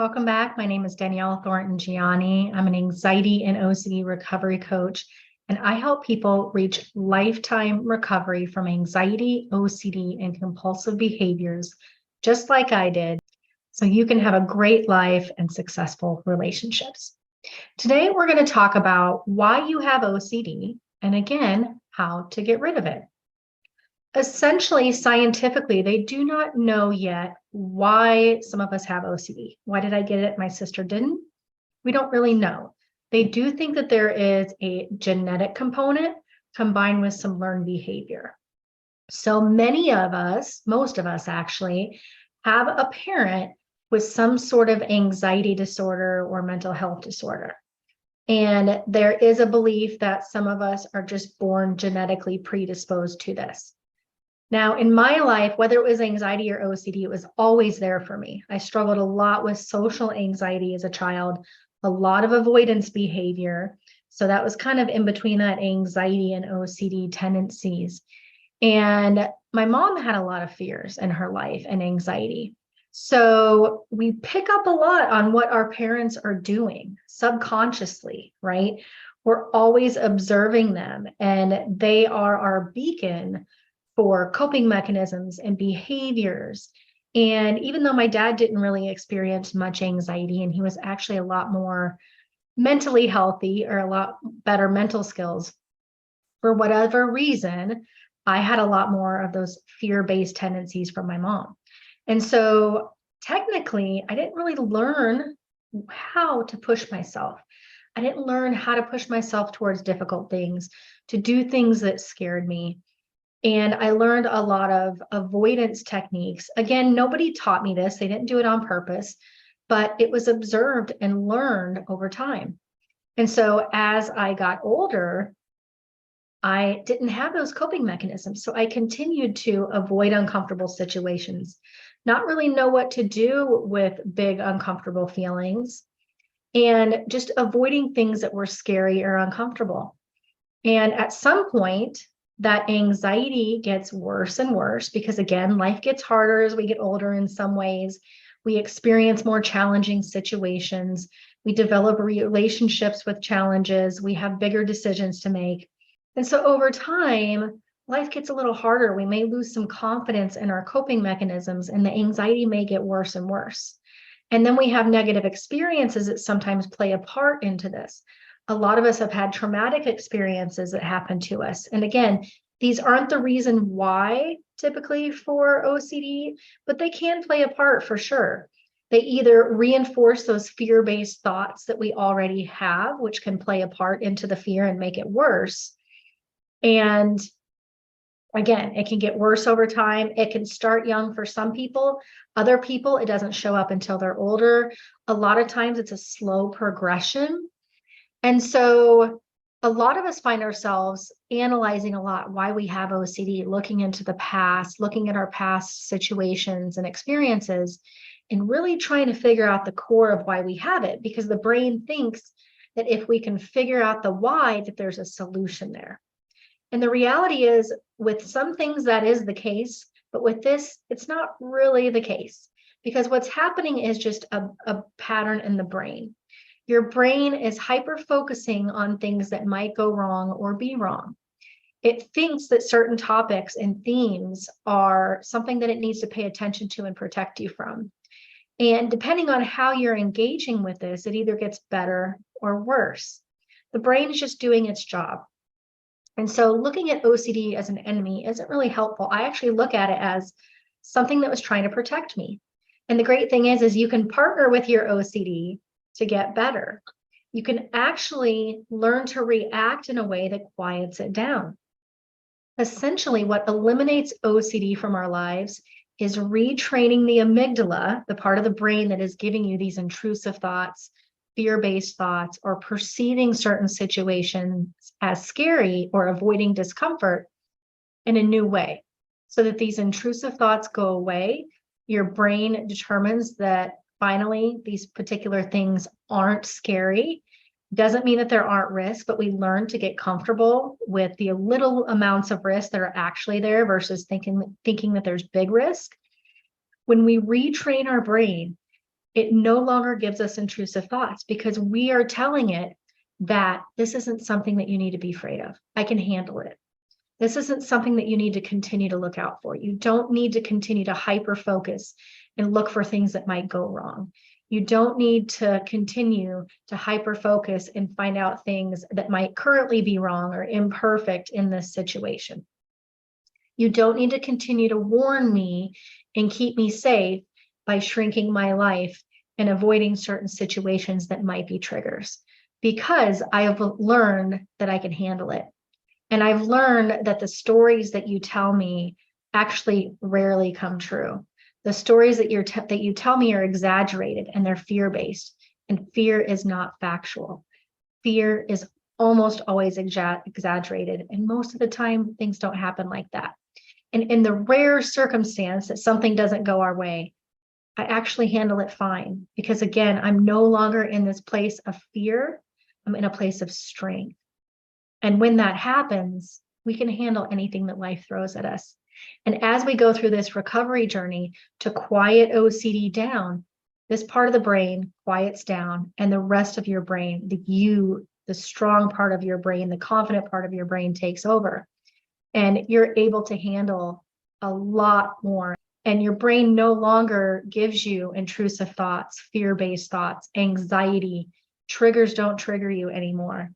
Welcome back. My name is Danielle Jhiani. I'm an anxiety and OCD recovery coach, and I help people reach lifetime recovery from anxiety, OCD, and compulsive behaviors, just like I did, so you can have a great life and successful relationships. Today, we're going to talk about why you have OCD, and again, how to get rid of it. Essentially, scientifically, they do not know yet why some of us have OCD. Why did I get it? My sister didn't. We don't really know. They do think that there is a genetic component combined with some learned behavior. So many of us, most of us actually, have a parent with some sort of anxiety disorder or mental health disorder. And there is a belief that some of us are just born genetically predisposed to this. Now, in my life, whether it was anxiety or OCD, it was always there for me. I struggled a lot with social anxiety as a child, a lot of avoidance behavior. So that was kind of in between that anxiety and OCD tendencies. And my mom had a lot of fears in her life and anxiety. So we pick up a lot on what our parents are doing subconsciously, right? We're always observing them, and they are our beacon for coping mechanisms and behaviors. And even though my dad didn't really experience much anxiety, and he was actually a lot more mentally healthy or a lot better mental skills, for whatever reason, I had a lot more of those fear-based tendencies from my mom. And so technically, I didn't really learn how to push myself. I didn't learn how to push myself towards difficult things, to do things that scared me. And I learned a lot of avoidance techniques. Again, nobody taught me this. They didn't do it on purpose, but it was observed and learned over time. And so as I got older, I didn't have those coping mechanisms. So I continued to avoid uncomfortable situations, not really know what to do with big uncomfortable feelings, and just avoiding things that were scary or uncomfortable. And at some point, that anxiety gets worse and worse because, again, life gets harder as we get older in some ways. We experience more challenging situations. We develop relationships with challenges. We have bigger decisions to make. And so over time, life gets a little harder. We may lose some confidence in our coping mechanisms, and the anxiety may get worse and worse. And then we have negative experiences that sometimes play a part into this. A lot of us have had traumatic experiences that happen to us. And again, these aren't the reason why typically for OCD, but they can play a part for sure. They either reinforce those fear-based thoughts that we already have, which can play a part into the fear and make it worse. And again, it can get worse over time. It can start young for some people. Other people, it doesn't show up until they're older. A lot of times it's a slow progression. And so a lot of us find ourselves analyzing a lot why we have OCD, looking into the past, looking at our past situations and experiences, and really trying to figure out the core of why we have it, because the brain thinks that if we can figure out the why, that there's a solution there. And the reality is, with some things that is the case, but with this, it's not really the case, because what's happening is just a pattern in the brain. Your brain is hyper-focusing on things that might go wrong or be wrong. It thinks that certain topics and themes are something that it needs to pay attention to and protect you from. And depending on how you're engaging with this, it either gets better or worse. The brain is just doing its job. And so looking at OCD as an enemy isn't really helpful. I actually look at it as something that was trying to protect me. And the great thing is you can partner with your OCD to get better. You can actually learn to react in a way that quiets it down. Essentially, what eliminates OCD from our lives is retraining the amygdala, the part of the brain that is giving you these intrusive thoughts, fear-based thoughts, or perceiving certain situations as scary or avoiding discomfort in a new way, so that these intrusive thoughts go away. Your brain determines that finally, these particular things aren't scary. Doesn't mean that there aren't risks, but we learn to get comfortable with the little amounts of risk that are actually there versus thinking that there's big risk. When we retrain our brain, It no longer gives us intrusive thoughts because we are telling it that this isn't something that you need to be afraid of. I can handle it. This isn't something that you need to continue to look out for. You don't need to continue to hyper focus and look for things that might go wrong. You don't need to continue to hyper focus and find out things that might currently be wrong or imperfect in this situation. You don't need to continue to warn me and keep me safe by shrinking my life and avoiding certain situations that might be triggers, because I have learned that I can handle it. And I've learned that the stories that you tell me actually rarely come true. The stories that you tell me are exaggerated and they're fear-based, and fear is not factual. Fear is almost always exaggerated, and most of the time things don't happen like that. And in the rare circumstance that something doesn't go our way, I actually handle it fine, because again, I'm no longer in this place of fear. I'm in a place of strength. And when that happens, we can handle anything that life throws at us. And as we go through this recovery journey to quiet OCD down, this part of the brain quiets down, and the rest of your brain, the strong part of your brain, the confident part of your brain takes over. And you're able to handle a lot more. And your brain no longer gives you intrusive thoughts, fear-based thoughts, anxiety. Triggers don't trigger you anymore.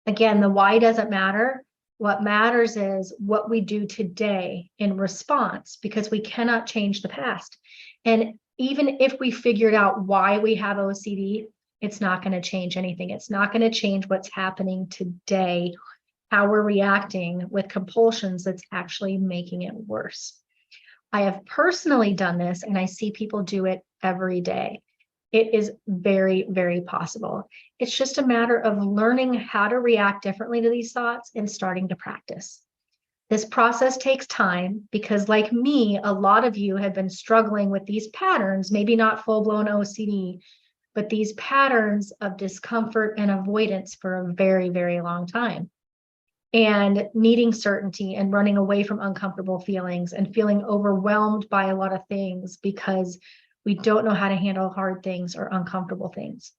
Again, the why doesn't matter. What matters is what we do today in response, because we cannot change the past. And even if we figured out why we have OCD, it's not going to change anything. It's not going to change what's happening today, how we're reacting with compulsions that's actually making it worse. I have personally done this, and I see people do it every day. It is very, very possible. It's just a matter of learning how to react differently to these thoughts and starting to practice. This process takes time because, like me, a lot of you have been struggling with these patterns, maybe not full-blown OCD, but these patterns of discomfort and avoidance for a very, very long time. And needing certainty and running away from uncomfortable feelings and feeling overwhelmed by a lot of things because we don't know how to handle hard things or uncomfortable things.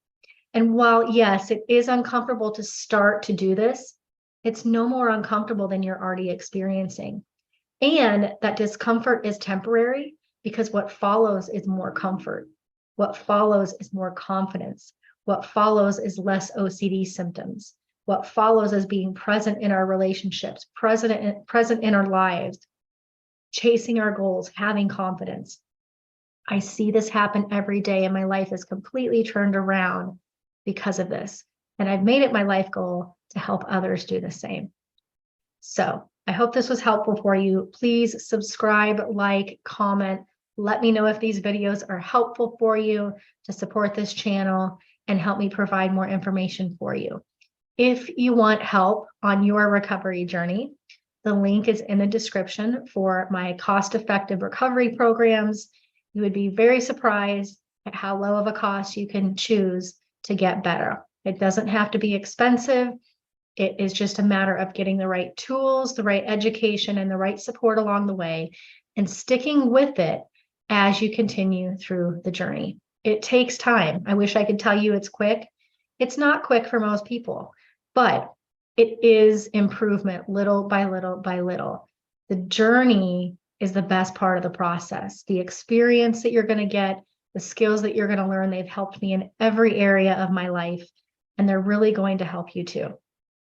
And while, yes, it is uncomfortable to start to do this, it's no more uncomfortable than you're already experiencing. And that discomfort is temporary, because what follows is more comfort. What follows is more confidence. What follows is less OCD symptoms. What follows is being present in our relationships, present in our lives, chasing our goals, having confidence. I see this happen every day, and my life is completely turned around because of this. And I've made it my life goal to help others do the same. So I hope this was helpful for you. Please subscribe, like, comment. Let me know if these videos are helpful for you to support this channel and help me provide more information for you. If you want help on your recovery journey, the link is in the description for my cost-effective recovery programs. You would be very surprised at how low of a cost you can choose to get better. It doesn't have to be expensive. It is just a matter of getting the right tools, the right education, and the right support along the way, and sticking with it as you continue through the journey. It takes time. I wish I could tell you it's quick. It's not quick for most people, but it is improvement little by little by little. The journey is the best part of the process. The experience that you're going to get, the skills that you're going to learn, they've helped me in every area of my life, and they're really going to help you too.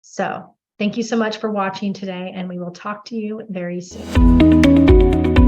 So thank you so much for watching today, and we will talk to you very soon.